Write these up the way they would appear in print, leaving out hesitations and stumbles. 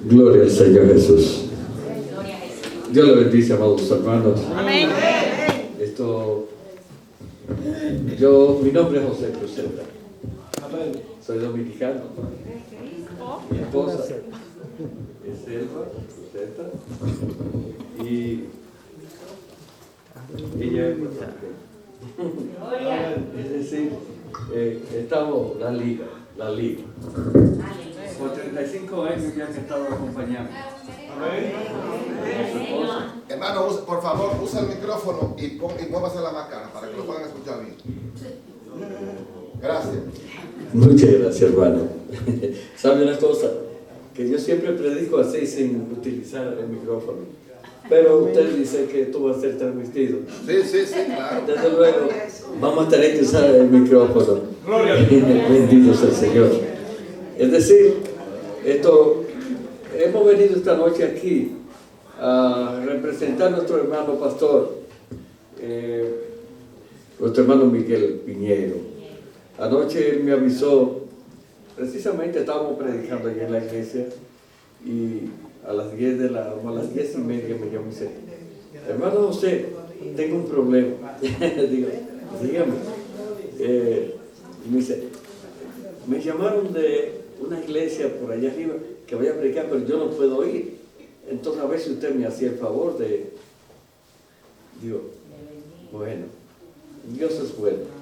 Gloria al Señor Jesús. Dios le bendice, amados hermanos. Amén. Mi nombre es José Cruzeta. Soy dominicano. Mi esposa es Elba Cruzeta. Y ella es importante. Es decir, estamos la liga. Por 35 años ya han estado acompañando. Hermano, por favor, usa el micrófono y muévase la máscara para que lo puedan escuchar bien. Gracias. Muchas gracias, hermano. ¿Sabe una cosa? Que yo siempre predico así sin utilizar el micrófono. Pero usted dice que esto va a ser transmitido. Sí, claro. Desde luego, vamos a tener que usar el micrófono. Bendito sea el Señor. Es decir, hemos venido esta noche aquí a representar a nuestro hermano pastor, nuestro hermano Miguel Piñero. Anoche él me avisó, precisamente estábamos predicando allí en la iglesia, y a las 10:30 me llamó y dice: hermano José, tengo un problema. Digo, dígame. Y me dice: me llamaron de una iglesia por allá arriba que voy a predicar, pero yo no puedo ir. Entonces, a ver si usted me hacía el favor de... Digo, bueno, Dios es bueno.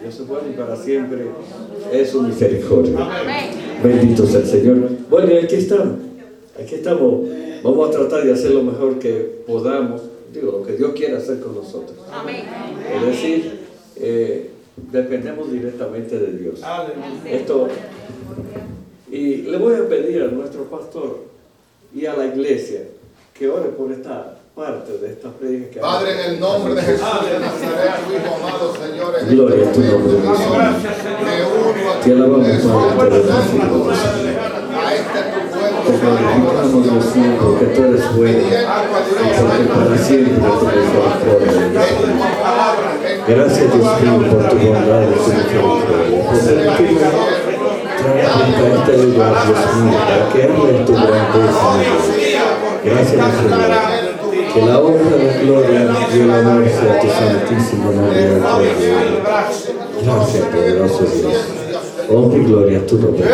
Dios es bueno y para siempre es su misericordia. Bendito sea el Señor. Bueno, y aquí estamos. Vamos a tratar de hacer lo mejor que podamos. Digo, lo que Dios quiera hacer con nosotros. Es decir, dependemos directamente de Dios. Y le voy a pedir a nuestro pastor y a la iglesia que ore por esta parte de esta prédica que Padre, en el nombre de Jesús de Nazaret, tu hijo amado, Señor, gloria a tu nombre, te alabamos, Padre, te bendecimos. Te glorificamos, Dios mío, porque tú eres bueno, porque para siempre tu misericordia. Gracias, Dios mío, por tu bondad y tu misericordia, por permitirme traer a este lugar, Dios mío, para que hables tu grandeza. Gracias, Señor. Que la honra, la gloria y el honor sea a tu santísimo nombre. Gracias, poderoso Dios. Honra y gloria a tu nombre.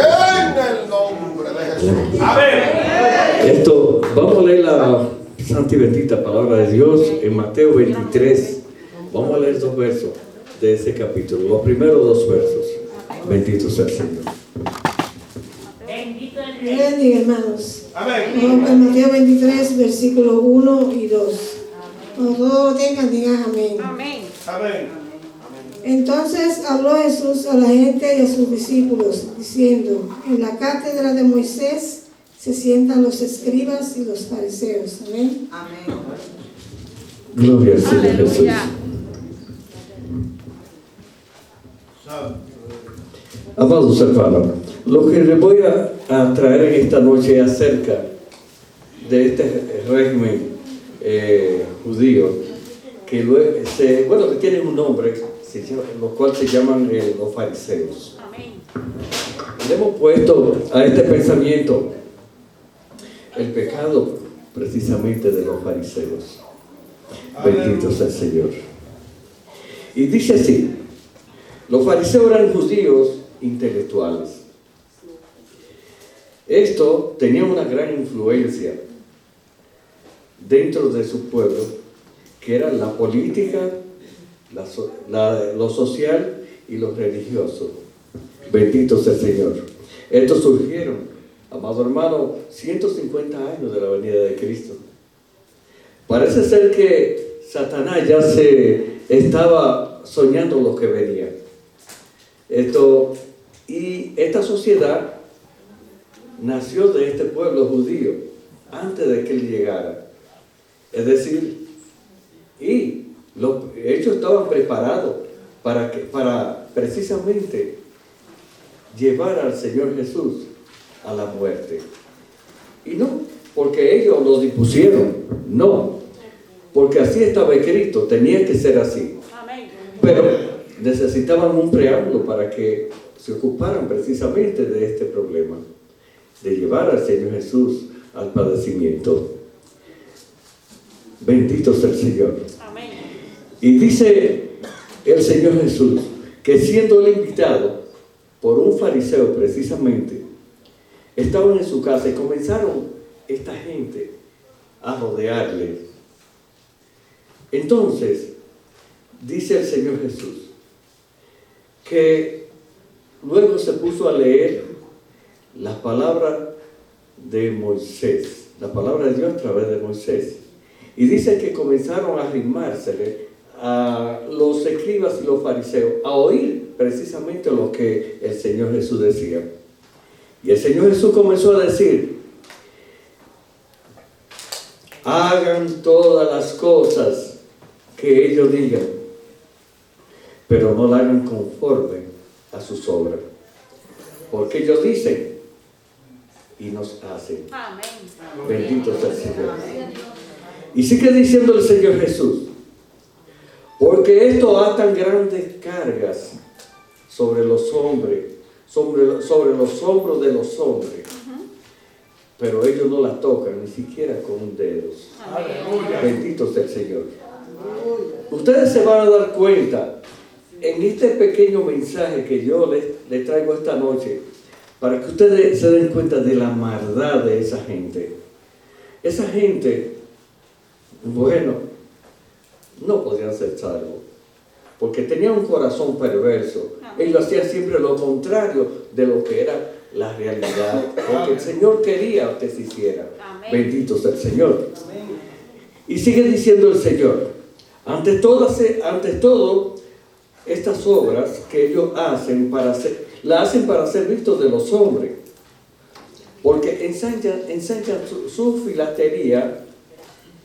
Vamos a leer la santa y bendita palabra de Dios en Mateo 23. Vamos a leer 2 versos de ese capítulo, los primeros 2 versos. Bendito sea el Señor. Bendiga, hermanos. En Mateo 23, versículos 1 y 2. Cuando todos lo tengan, digan amén. Amén. Entonces habló Jesús a la gente y a sus discípulos, diciendo: en la cátedra de Moisés se sientan los escribas y los fariseos. Amén. Gloria al Señor Jesús. Amados hermanos, lo que les voy a traer en esta noche acerca de este régimen judío, que tienen un nombre, los cuales se llaman los fariseos. Le hemos puesto a este pensamiento el pecado precisamente de los fariseos. Bendito sea el Señor. Y dice así: los fariseos eran judíos intelectuales. Esto tenía una gran influencia dentro de su pueblo, que era la política, lo social y lo religioso. Bendito sea el Señor. Estos surgieron, amado hermano, 150 años de la venida de Cristo. Parece ser que Satanás ya se estaba soñando lo que venía. Y esta sociedad nació de este pueblo judío antes de que él llegara. Es decir, ellos estaban preparados para precisamente llevar al Señor Jesús a la muerte. Y no porque ellos lo dispusieron, no, porque así estaba escrito, tenía que ser así. Pero necesitaban un preámbulo para que se ocuparan precisamente de este problema. de llevar al Señor Jesús al padecimiento. Bendito sea el Señor. Amén. Y dice el Señor Jesús que siendo él invitado por un fariseo precisamente, estaban en su casa y comenzaron esta gente a rodearle. Entonces, dice el Señor Jesús que luego se puso a leer la palabra de Moisés, la palabra de Dios a través de Moisés. Y dice que comenzaron a arrimársele a los escribas y los fariseos a oír precisamente lo que el Señor Jesús decía. Y el Señor Jesús comenzó a decir: hagan todas las cosas que ellos digan, pero no la hagan conforme a sus obras, porque ellos dicen y nos hacen. Amén. Bendito sea el Señor. Y sigue diciendo el Señor Jesús: porque esto atan grandes cargas sobre los hombres, sobre los hombros de los hombres, pero ellos no la tocan ni siquiera con un dedo. Bendito sea el Señor. Ustedes se van a dar cuenta en este pequeño mensaje que yo les traigo esta noche, para que ustedes se den cuenta de la maldad de esa gente. Esa gente, bueno, no podían ser salvos, porque tenían un corazón perverso. Ellos hacían siempre lo contrario de lo que era la realidad, porque el Señor quería que se hiciera. Bendito sea el Señor. Y sigue diciendo el Señor: ante todo, estas obras que ellos hacen las hacen para ser vistos de los hombres, porque ensanchan su filatería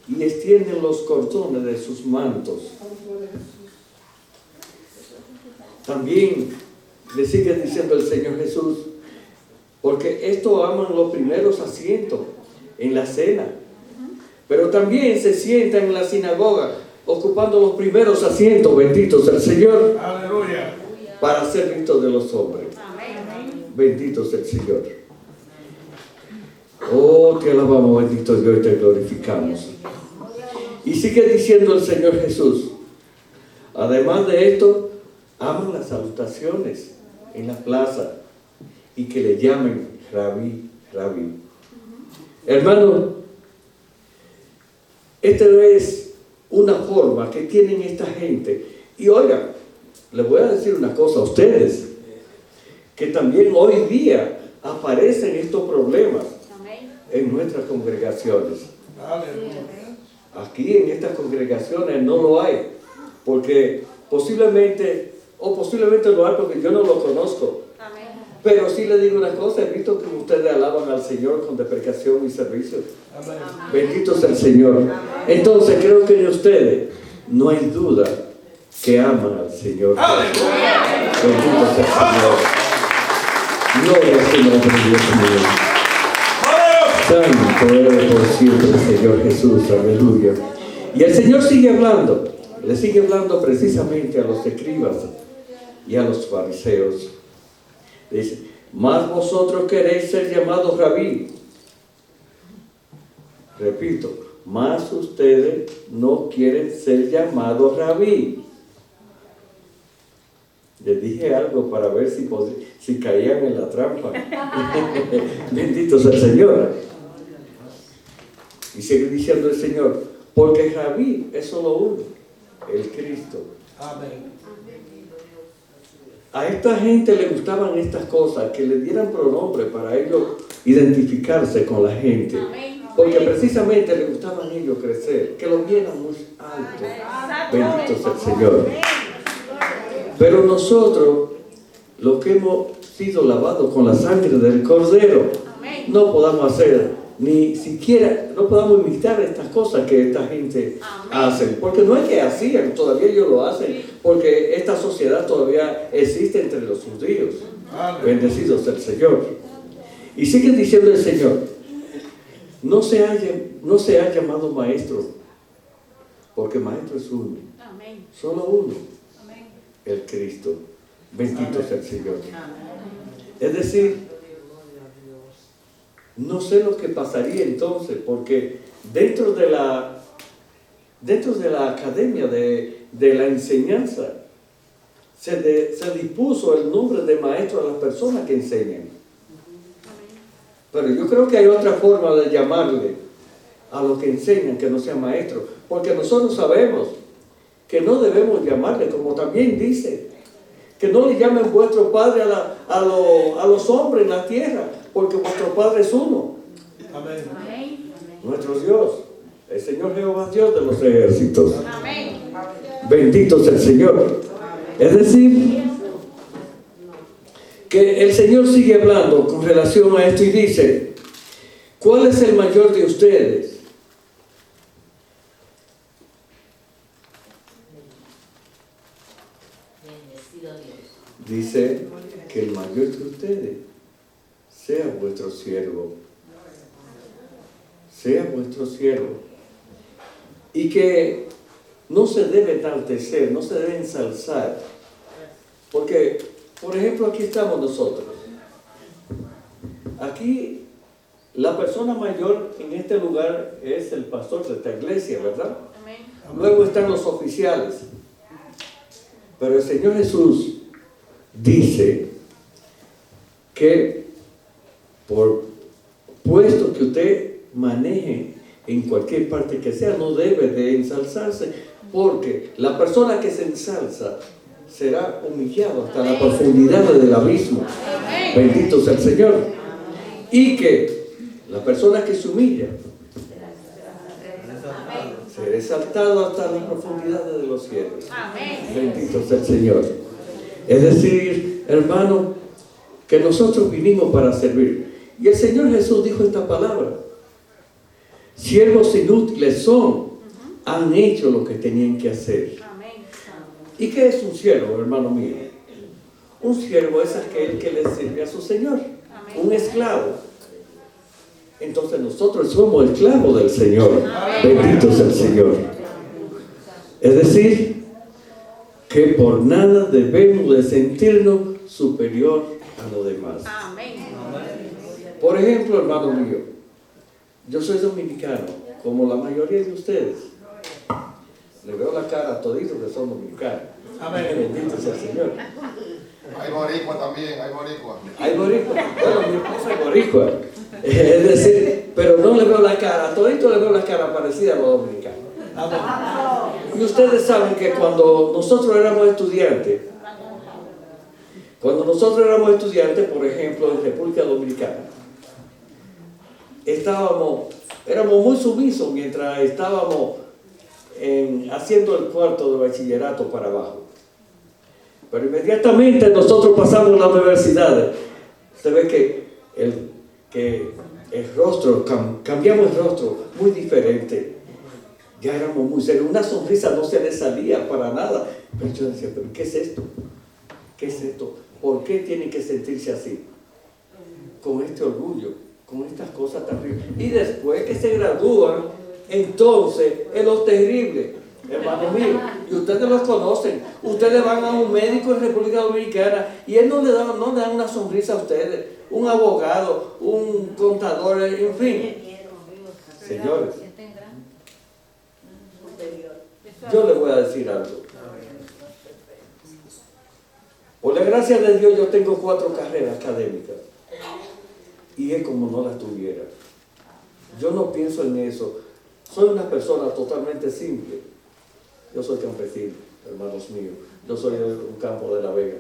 y extienden los cordones de sus mantos. También le sigue diciendo el Señor Jesús: porque esto aman los primeros asientos en la cena, pero también se sientan en la sinagoga ocupando los primeros asientos, bendito sea el Señor. Aleluya. Para ser vistos de los hombres. Amén. Bendito sea el Señor. Oh, te alabamos, bendito Dios, y te glorificamos. Y sigue diciendo el Señor Jesús: además de esto, aman las salutaciones en la plaza y que le llamen Rabí, Rabí. Hermano, esta es una forma que tienen esta gente. Y oigan, les voy a decir una cosa a ustedes, que también hoy día aparecen estos problemas en nuestras congregaciones. Aquí en estas congregaciones no lo hay, porque posiblemente lo hay porque yo no lo conozco. Pero sí le digo una cosa: he visto que ustedes alaban al Señor con deprecación y servicio. Amén. Bendito sea el Señor. Entonces creo que en ustedes no hay duda que aman al Señor. Bendito sea el Señor. Gloria a su nombre, Dios mío. Santo eres por siempre, Señor Jesús. Aleluya. Y el Señor sigue hablando. Le sigue hablando precisamente a los escribas y a los fariseos. Dice: mas vosotros queréis ser llamados rabí. Repito, mas ustedes no quieren ser llamados rabí. Les dije algo para ver si caían en la trampa. Bendito sea el Señor. Y sigue diciendo el Señor: porque rabí es solo uno, el Cristo. Amén. A esta gente le gustaban estas cosas, que le dieran pronombre para ellos identificarse con la gente. Porque precisamente le gustaban a ellos crecer, que lo vieran muy alto. Bendito sea el Señor. Pero nosotros, los que hemos sido lavados con la sangre del Cordero, no podamos hacer ni siquiera, no podamos imitar estas cosas que esta gente hace, porque no es que hacían, todavía ellos lo hacen, porque esta sociedad todavía existe entre los judíos. Bendecido sea el Señor. Y sigue diciendo el Señor: no se ha llamado maestro, porque maestro es uno, solo uno, el Cristo. Bendito sea el Señor. Es decir, no sé lo que pasaría entonces, porque dentro de la academia de la enseñanza se dispuso el nombre de maestro a las personas que enseñan. Pero yo creo que hay otra forma de llamarle a los que enseñan que no sean maestros, porque nosotros sabemos que no debemos llamarle, como también dice, que no le llamen vuestro Padre a los hombres en la tierra, porque vuestro Padre es uno. Amén. Nuestro Dios, el Señor Jehová, Dios de los ejércitos. Amén. Bendito sea el Señor. Es decir, que el Señor sigue hablando con relación a esto y dice, ¿cuál es el mayor de ustedes? Dice que el mayor de ustedes sea vuestro siervo. Sea vuestro siervo. Y que no se debe enaltecer, no se debe ensalzar. Porque, por ejemplo, aquí estamos nosotros. Aquí la persona mayor en este lugar es el pastor de esta iglesia, ¿verdad? Amén. Luego están los oficiales. Pero el Señor Jesús dice que por puesto que usted maneje en cualquier parte que sea, no debe de ensalzarse, porque la persona que se ensalza será humillado hasta la profundidad del abismo. Bendito sea el Señor. Y que la persona que se humilla será exaltado hasta la profundidad de los cielos. Bendito sea el Señor. Es decir, hermano, que nosotros vinimos para servir. Y el Señor Jesús dijo esta palabra: siervos inútiles son, han hecho lo que tenían que hacer. ¿Y qué es un siervo, hermano mío? Un siervo es aquel que le sirve a su Señor. Un esclavo. Entonces nosotros somos esclavos del Señor. Bendito sea el Señor. Es decir, que por nada debemos de sentirnos superior a los demás. Por ejemplo, hermano mío, yo soy dominicano, como la mayoría de ustedes. Le veo la cara a toditos que son dominicanos. Amén. Bendito sea el Señor. Hay boricua también, hay boricua. Hay boricua. Bueno, mi esposa es boricua. Es decir, pero no le veo la cara, a toditos le veo la cara parecida a los dominicanos. Y ustedes saben que cuando nosotros éramos estudiantes, por ejemplo, en República Dominicana, éramos muy sumisos mientras estábamos haciendo el cuarto de bachillerato para abajo. Pero inmediatamente nosotros pasamos a la universidad. Usted ve que el rostro, cambiamos el rostro muy diferente. Ya éramos muy serios. Una sonrisa no se le salía para nada. Pero yo decía, ¿pero qué es esto? ¿Qué es esto? ¿Por qué tienen que sentirse así? Con este orgullo, con estas cosas terribles. Y después que se gradúan, entonces es lo terrible, hermano mío. Y ustedes los conocen. Ustedes van a un médico en República Dominicana y él no le da una sonrisa a ustedes. Un abogado, un contador, en fin. Señores, yo les voy a decir algo. Por la gracia de Dios yo tengo 4 carreras académicas. Y es como no las tuviera. Yo no pienso en eso. Soy una persona totalmente simple. Yo soy campesino, hermanos míos. Yo soy de un campo de La Vega.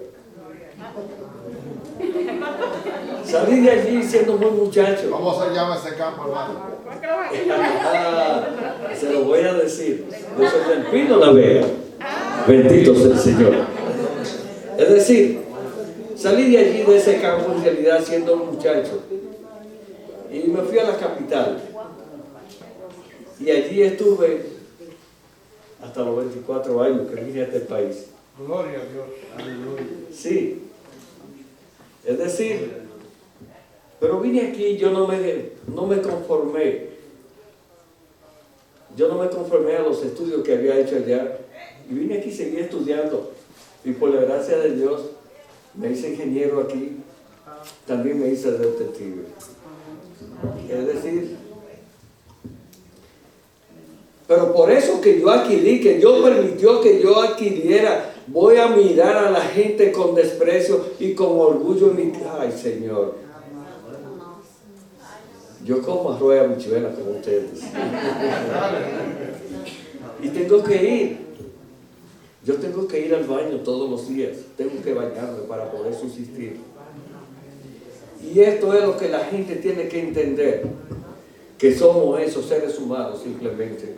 Salí de allí siendo muy muchacho. ¿Cómo se llama ese campo, hermano? Se lo voy a decir. Yo soy del Pino La Vega. Bendito sea el Señor. Es decir, salí de allí, de ese campo, en realidad siendo un muchacho. Y me fui a la capital. Y allí estuve hasta los 24 años que vine a este país. Gloria a Dios. Aleluya. Sí. Es decir, pero vine aquí, yo no me conformé. Yo no me conformé a los estudios que había hecho allá. Y vine aquí y seguí estudiando. Y por la gracia de Dios, me hice ingeniero aquí. También me hice detective. Es decir, pero por eso que yo adquirí, que Dios permitió que yo adquiriera, voy a mirar a la gente con desprecio y con orgullo en mi... Ay, Señor. Yo como arroz y habichuelas como ustedes. Y tengo que ir. Yo tengo que ir al baño todos los días. Tengo que bañarme para poder subsistir. Y esto es lo que la gente tiene que entender. Que somos esos seres humanos simplemente.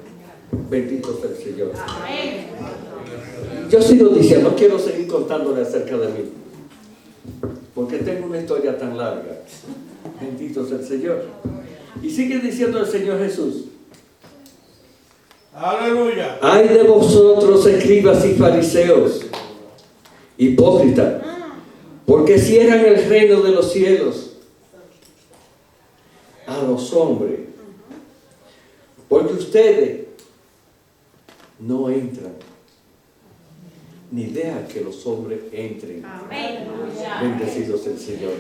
Bendito sea el Señor. Yo sigo diciendo, no quiero seguir contándole acerca de mí. Porque tengo una historia tan larga. Bendito sea el Señor. Y sigue diciendo el Señor Jesús. Aleluya. Ay de vosotros, escribas y fariseos, hipócritas, porque cierran el reino de los cielos a los hombres. Porque ustedes no entran, ni dejan que los hombres entren. Bendecidos el Señor.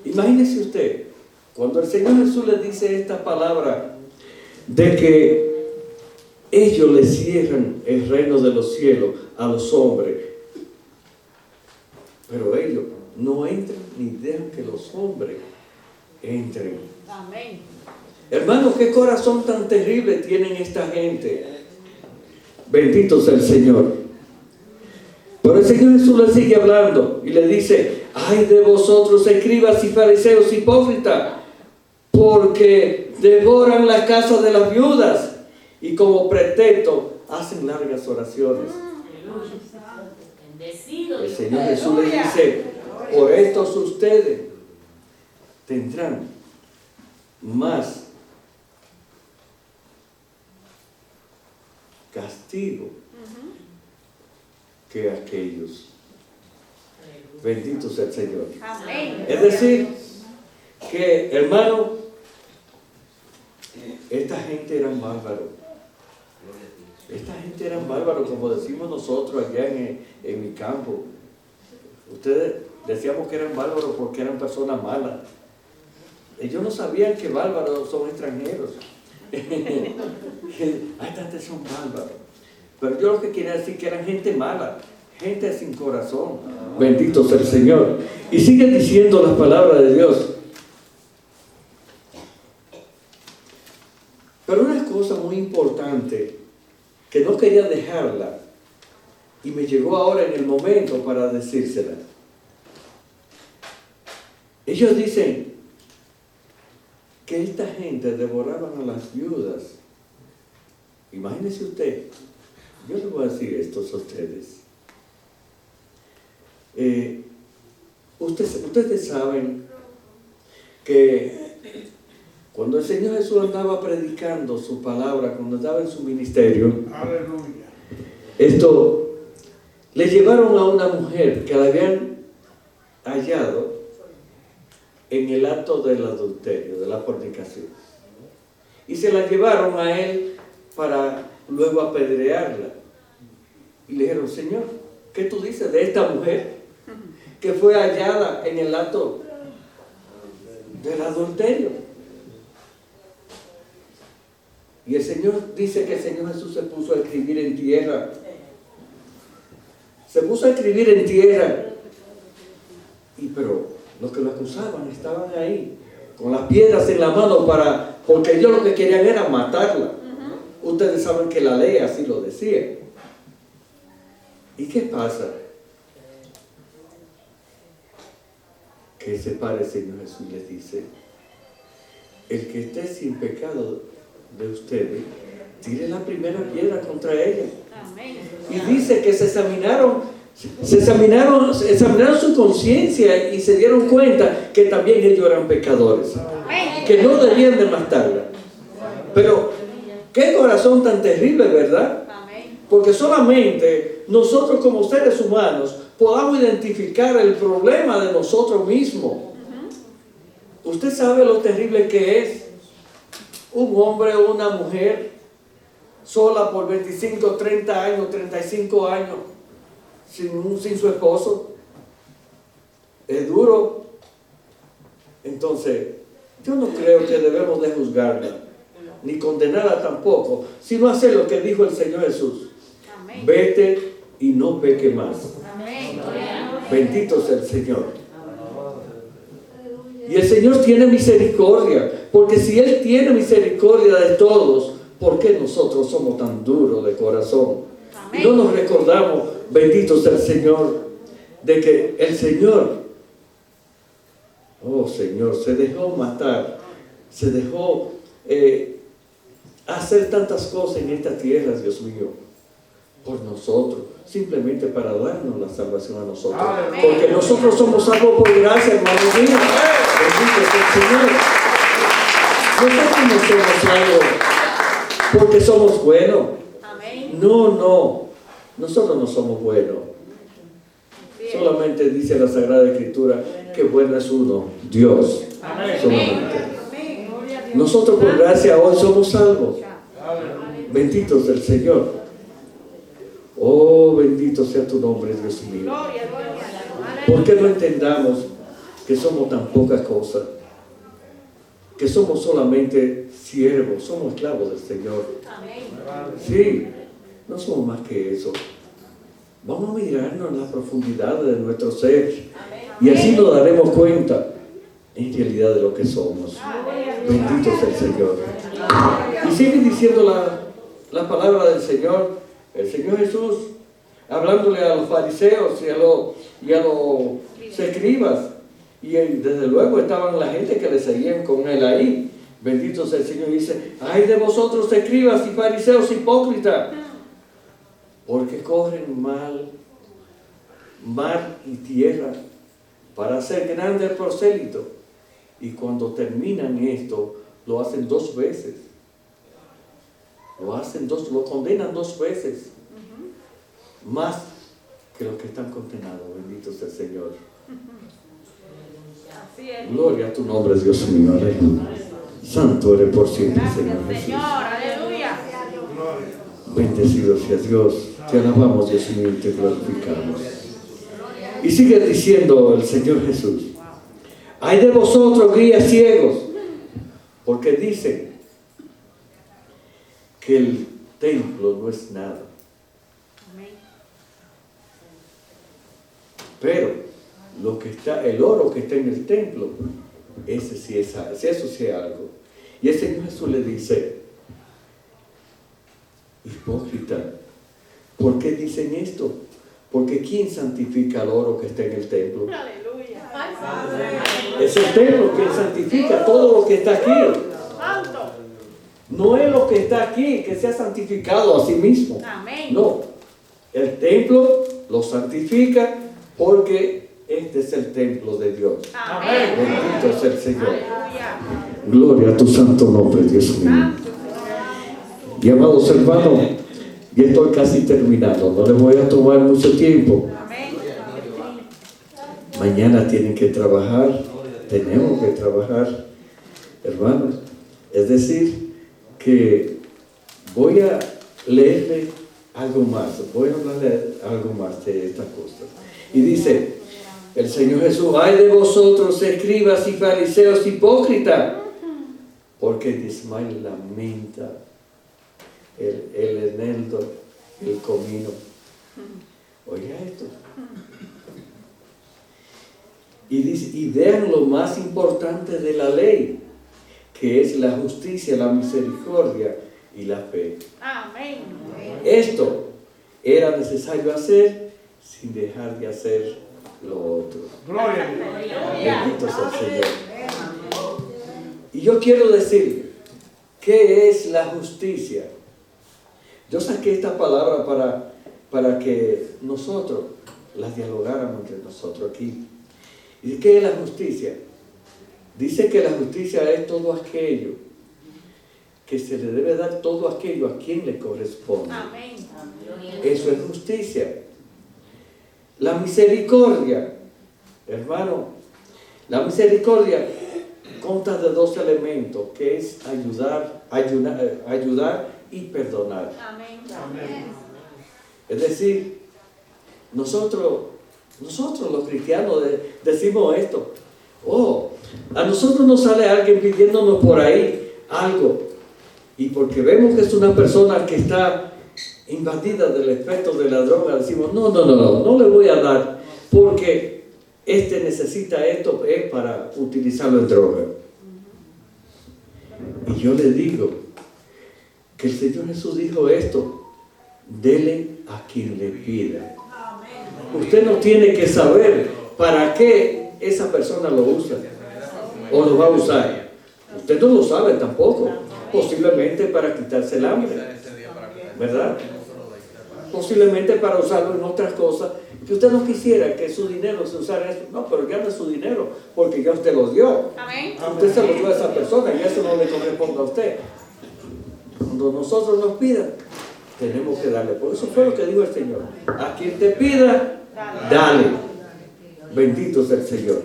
Imagínese usted, cuando el Señor Jesús le dice esta palabra de que ellos le cierran el reino de los cielos a los hombres, pero ellos no entran ni dejan que los hombres entren. Amén. Hermanos, qué corazón tan terrible tienen esta gente. Bendito sea el Señor. Pero el Señor Jesús le sigue hablando y le dice: ay de vosotros, escribas y fariseos, hipócritas, porque devoran la casa de las viudas y como pretexto hacen largas oraciones. El Señor Jesús le dice: por estos ustedes tendrán más castigo que aquellos. Bendito sea el Señor. Amén. Es decir, que, hermano, esta gente eran bárbaros. Esta gente eran bárbaros, como decimos nosotros allá en mi campo. Ustedes decíamos que eran bárbaros porque eran personas malas. Ellos no sabían que bárbaros son extranjeros. Ay, esta gente son bárbaros. Pero yo lo que quería decir que eran gente mala, gente sin corazón. Bendito sea el Señor. Y sigue diciendo las palabras de Dios. Pero una cosa muy importante que no quería dejarla y me llegó ahora en el momento para decírsela. Ellos dicen que esta gente devoraban a las viudas. Imagínese usted, yo le voy a decir esto a ustedes. Ustedes saben que cuando el Señor Jesús andaba predicando su palabra, cuando estaba en su ministerio, Aleluya. esto, le llevaron a una mujer que la habían hallado en el acto del adulterio, de la fornicación. Y se la llevaron a él para luego apedrearla. Y le dijeron: Señor, ¿qué tú dices de esta mujer que fue hallada en el acto del adulterio? Y el Señor dice que el Señor Jesús se puso a escribir en tierra. Se puso a escribir en tierra. Pero los que lo acusaban estaban ahí, con las piedras en la mano, porque ellos lo que querían era matarla. Ustedes saben que la ley así lo decía. ¿Y qué pasa? Que se para el Señor Jesús y les dice: el que esté sin pecado de ustedes, tire la primera piedra contra ella. Amén. Y dice que se examinaron su conciencia y se dieron cuenta que también ellos eran pecadores, que no debían de matarla. Pero qué corazón tan terrible, ¿verdad? Amén. Porque solamente nosotros como seres humanos podamos identificar el problema de nosotros mismos. Usted sabe lo terrible que es un hombre o una mujer sola por 25, 30 años, 35 años sin su esposo. Es duro. Entonces, yo no creo que debemos de juzgarla, ni condenarla tampoco, sino hacer lo que dijo el Señor Jesús. Amén. Vete y no peque más. Amén. Bendito sea el Señor. Y el Señor tiene misericordia, porque si Él tiene misericordia de todos, ¿por qué nosotros somos tan duros de corazón? Y no nos recordamos, bendito sea el Señor, de que el Señor, oh Señor, se dejó matar, se dejó hacer tantas cosas en esta tierra, Dios mío, por nosotros, simplemente para darnos la salvación a nosotros. Amén. Porque nosotros somos salvos por gracia, hermano mío. Bendito sea el Señor. Nosotros no somos salvos porque somos buenos. Amén. No, nosotros no somos buenos. Solamente dice la Sagrada Escritura que bueno es uno, Dios. Amén. Solamente. Amén. Gloria a Dios. Nosotros por gracia hoy somos salvos. Aleluya. Bendito sea el Señor. Oh, bendito sea tu nombre, Dios mío. Gloria, gloria. ¿Por qué no entendamos que somos tan pocas cosas? Que somos solamente siervos, somos esclavos del Señor. Amén. Sí, no somos más que eso. Vamos a mirarnos en las profundidades de nuestro ser y así nos daremos cuenta en realidad de lo que somos. Bendito sea el Señor. Y sigue diciendo la palabra del Señor, el Señor Jesús, hablándole a los fariseos y a los escribas. Y desde luego estaban la gente que le seguían con él ahí. Bendito sea el Señor. Y dice, ay de vosotros escribas y fariseos hipócritas, porque corren mar y tierra para hacer grande el prosélito. Y cuando terminan esto, lo hacen 2 veces. Lo condenan 2 veces. Más que los que están condenados. Bendito sea el Señor. Así es. Gloria a tu nombre, Dios mío. Aleluya. Santo eres por siempre, Señor Gracias, Jesús. Señor. Aleluya. Bendecido sea Dios. Te alabamos, Dios mío, y te glorificamos. Y sigue diciendo el Señor Jesús, ay de vosotros, guías ciegos, porque dicen que el templo no es nada. Amén. Pero el oro que está en el templo, eso sí es algo. Y el Señor Jesús le dice, hipócrita, ¿por qué dicen esto? Porque ¿quién santifica el oro que está en el templo? Aleluya. Es el templo que santifica todo lo que está aquí. Santo. No es lo que está aquí que se ha santificado a sí mismo. Amén. No, el templo lo santifica porque este es el templo de Dios. Amén. Bendito sea el Señor. Aleluya. Gloria a tu santo nombre, Dios mío. Santo. Y amados hermanos, ya estoy casi terminando, no les voy a tomar mucho tiempo. Amén. Mañana tienen que trabajar, tenemos que trabajar, hermanos. Es decir, que voy a leerle algo más, voy a hablarle algo más de estas cosas. Y dice el Señor Jesús, ay de vosotros, escribas y fariseos hipócritas, porque desmayo lamenta el eneldo, el comino. Oiga esto. Y dice, y vean lo más importante de la ley, que es la justicia, la misericordia y la fe. Amén. Esto era necesario hacer sin dejar de hacer lo otro. Gloria a Dios. Bendito sea el Señor. Y yo quiero decir, ¿qué es la justicia? Yo saqué esta palabra para que nosotros las dialogáramos entre nosotros aquí. ¿Y qué es la justicia? Dice que la justicia es todo aquello que se le debe dar, todo aquello a quien le corresponde. Amén. Eso es justicia. La misericordia, hermano, la misericordia consta de 2 elementos, que es ayudar y perdonar. Amén. Es decir, nosotros los cristianos decimos esto, A nosotros nos sale alguien pidiéndonos por ahí algo, y porque vemos que es una persona que está invadida del efecto de la droga, decimos, no le voy a dar, porque necesita esto para utilizarlo en droga. Y yo le digo que el Señor Jesús dijo esto: dele a quien le pida. Usted no tiene que saber para qué esa persona lo usa o lo va a usar. Usted no lo sabe tampoco. Posiblemente para quitarse el hambre, ¿verdad? Posiblemente para usarlo en otras cosas que usted no quisiera que su dinero se usara eso. No, pero ya no es su dinero, porque ya usted lo dio. Amén. Usted se lo dio a esa persona y eso no le corresponde a usted. Cuando nosotros nos pidan, tenemos que darle. Por eso fue lo que dijo el Señor: a quien te pida, dale. Bendito sea el Señor.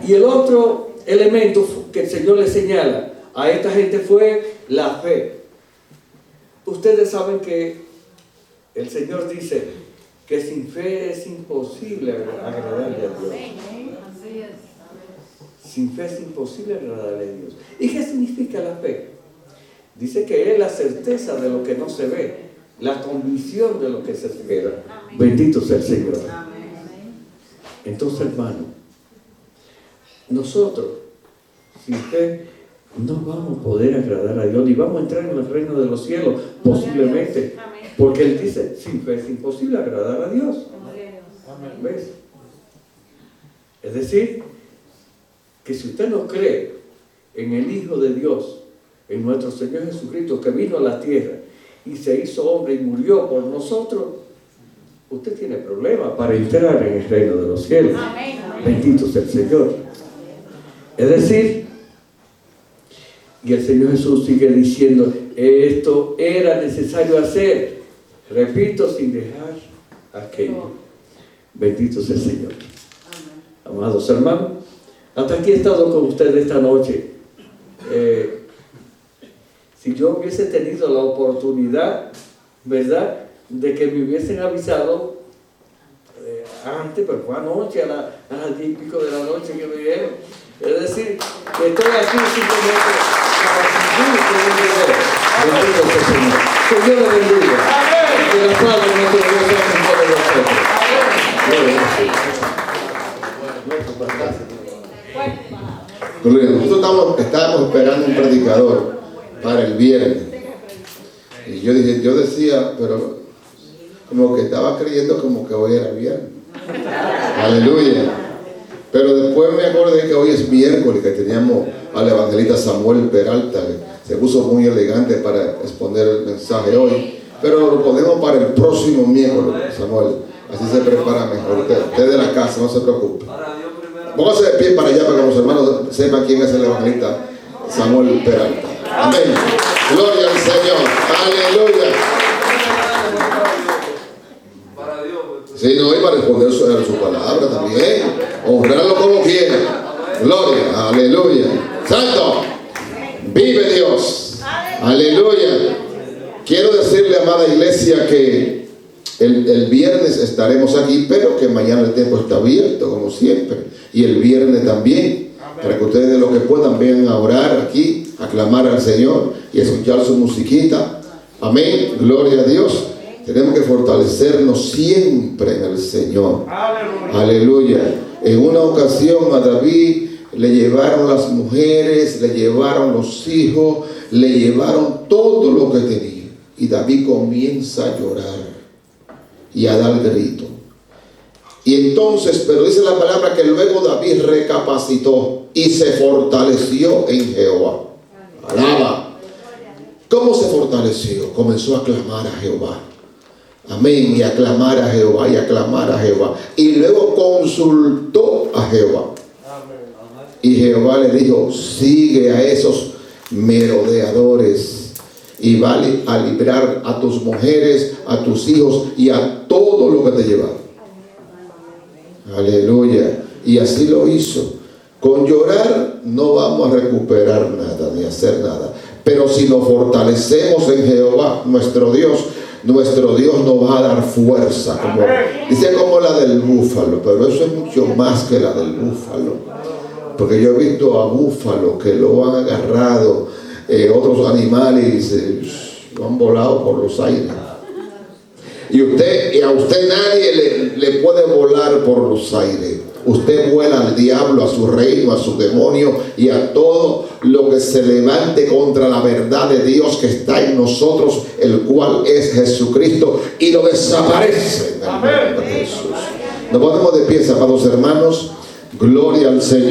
Y el otro elemento que el Señor le señala a esta gente fue la fe. Ustedes saben que el Señor dice que sin fe es imposible agradarle a Dios. Sin fe es imposible agradarle a Dios. ¿Y qué significa la fe? Dice que es la certeza de lo que no se ve, la convicción de lo que se espera. Bendito sea el Señor. Entonces, hermano, nosotros sin fe no vamos a poder agradar a Dios, ni vamos a entrar en el reino de los cielos, posiblemente, porque Él dice, sin fe es imposible agradar a Dios. ¿Ves? Es decir, que si usted no cree en el Hijo de Dios, en nuestro Señor Jesucristo, que vino a la tierra y se hizo hombre y murió por nosotros, usted tiene problemas para entrar en el reino de los cielos. Bendito sea el Señor. Es decir, y el Señor Jesús sigue diciendo, esto era necesario hacer, repito, sin dejar aquello. Bendito sea el Señor. Amados hermanos, hasta aquí he estado con ustedes esta noche. Si yo hubiese tenido la oportunidad, ¿verdad?, de que me hubiesen avisado antes, pero fue anoche a las 10 y pico de la noche que me dieron. Es decir, que estoy aquí simplemente para cumplir con un deber. Bendito sea el Señor. Que Dios le bendiga. Que la Padre nuestro Dios sea con todos nosotros. Gloria. Nosotros estábamos esperando un predicador para el viernes. Y yo decía, pero como que estaba creyendo como que hoy era viernes. Aleluya. Pero después me acordé que hoy es miércoles, que teníamos al evangelista Samuel Peralta, que se puso muy elegante para exponer el mensaje hoy. Pero lo ponemos para el próximo miércoles, Samuel. Así se prepara mejor. Usted de la casa, no se preocupe. Póngase de pie para allá para que los hermanos sepan quién es el evangelista Samuel Peralta. Amén. Gloria al Señor. Aleluya. Sí, no, y para responder su palabra también. Honrarlo como quiera. Gloria. Aleluya. Santo. Vive Dios. Aleluya. Quiero decirle, amada iglesia, que el viernes estaremos aquí, pero que mañana el templo está abierto, como siempre. Y el viernes también. Para que ustedes lo que puedan vengan a orar aquí, a clamar al Señor y escuchar su musiquita. Amén. Gloria a Dios. Tenemos que fortalecernos siempre en el Señor. Aleluya. En una ocasión a David le llevaron las mujeres, le llevaron los hijos, le llevaron todo lo que tenía. Y David comienza a llorar y a dar grito. Y entonces, pero dice la palabra que luego David recapacitó y se fortaleció en Jehová. Alaba. ¿Cómo se fortaleció? Comenzó a clamar a Jehová. Amén. Y a clamar a Jehová, y a clamar a Jehová. Y luego consultó a Jehová. Y Jehová le dijo, sigue a esos merodeadores y vale a librar a tus mujeres, a tus hijos y a todo lo que te llevaron. Aleluya. Y así lo hizo. Con llorar no vamos a recuperar nada, ni hacer nada. Pero si nos fortalecemos en Jehová, nuestro Dios nos va a dar fuerza. Dice como la del búfalo, pero eso es mucho más que la del búfalo. Porque yo he visto a búfalos que lo han agarrado, otros animales lo han volado por los aires. Y a usted nadie le puede volar por los aires. Usted vuela al diablo, a su reino, a su demonio y a todo lo que se levante contra la verdad de Dios que está en nosotros, el cual es Jesucristo, y lo desaparece en el nombre de Jesús. Nos ponemos de pie, amados hermanos. Gloria al Señor.